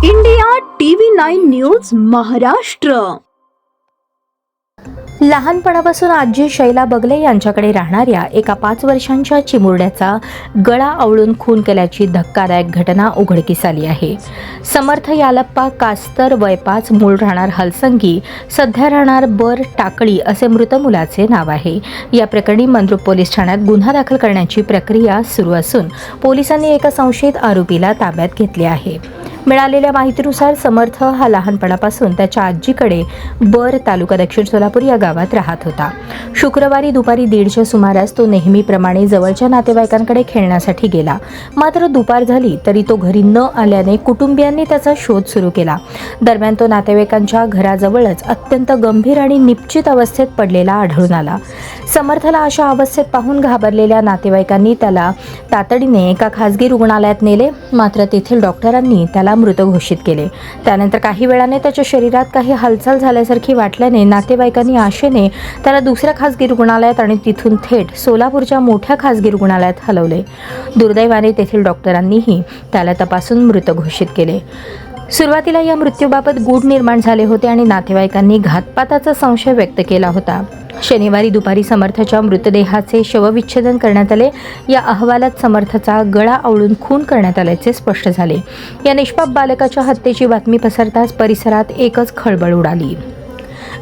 India TV 9 news Maharashtra. लहानपणापासून आजी शैला बगले यांच्याकडे राहणाऱ्या एका 5 वर्षांच्या चिमुरड्याचा गळा आवळून खून केल्याची धक्कादायक घटना उघडकीस आली आहे। समर्थ यालप्पा कास्तर वय 5, मूळ राहणार हलसंगी, सध्या राहणार बर टाकळी असे मृत मुलाचे नाव आहे। या प्रकरणी मंद्रुप पोलीस ठाण्यात गुन्हा दाखल करण्याची प्रक्रिया सुरू असून पोलिसांनी एका संशयित आरोपीला ताब्यात घेतले आहे। मिळालेल्या माहितीनुसार समर्थ हा लहानपणापासून त्याच्या आजीकडे बर, तालुका दक्षिण सोलापूर या गावात राहत होता। शुक्रवारी दुपारी 1:30च्या सुमारास तो नेहमीप्रमाणे जवळच्या नातेवाईकांकडे खेळण्यासाठी गेला। मात्र दुपार झाली तरी तो घरी न आल्याने कुटुंबियांनी त्याचा शोध सुरू केला। दरम्यान तो नातेवाईकांच्या घराजवळच अत्यंत गंभीर आणि निपचित अवस्थेत पडलेला आढळून आला। समर्थला अशा अवस्थेत पाहून घाबरलेल्या नातेवाईकांनी त्याला तातडीने एका खासगी रुग्णालयात नेले। मात्र तेथील डॉक्टरांनी त्याला मृत घोषित केले। त्यानंतर काही वेळाने त्याच्या शरीरात काही हालचाल झाल्यासारखी वाटल्याने नातेवाईकांनी आशेने त्याला दुसऱ्या खासगी रुग्णालयात आणि तिथून थेट सोलापूरच्या मोठ्या खासगी रुग्णालयात हलवले। दुर्दैवाने तेथील डॉक्टरांनीही त्याला तपासून मृत घोषित केले। सुरुवातीला या मृत्यूबाबत गूढ निर्माण झाले होते आणि नातेवाईकांनी घातपाताचा संशय व्यक्त केला होता। शनिवारी दुपारी समर्थच्या मृतदेहाचे शवविच्छेदन करण्यात आले। या अहवालात समर्थचा गळा आवळून खून करण्यात आल्याचे स्पष्ट झाले। या निष्पाप बालकाच्या हत्येची बातमी पसरताच परिसरात एकच खळबळ उडाली।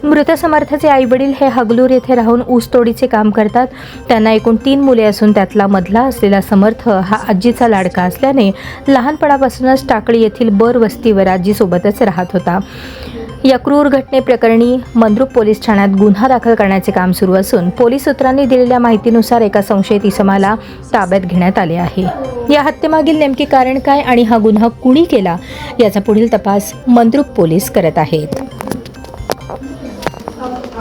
मृत समर्थचे आईवडील हे हगलूर येथे राहून ऊसतोडीचे काम करतात। त्यांना एकूण 3 मुले असून त्यातला मधला असलेला समर्थ हा आजीचा लाडका असल्याने लहानपणापासूनच टाकळी येथील बर वस्तीवर आजीसोबतच राहत होता। या क्रूर घटनेप्रकरणी मंद्रुप पोलीस ठाण्यात गुन्हा दाखल करण्याचे काम सुरू असून पोलीस सूत्रांनी दिलेल्या माहितीनुसार एका संशयित इसमाला ताब्यात घेण्यात आले आहे। या हत्येमागील नेमके कारण काय आणि हा गुन्हा कुणी केला याचा पुढील तपास मंद्रुप पोलीस करत आहेत।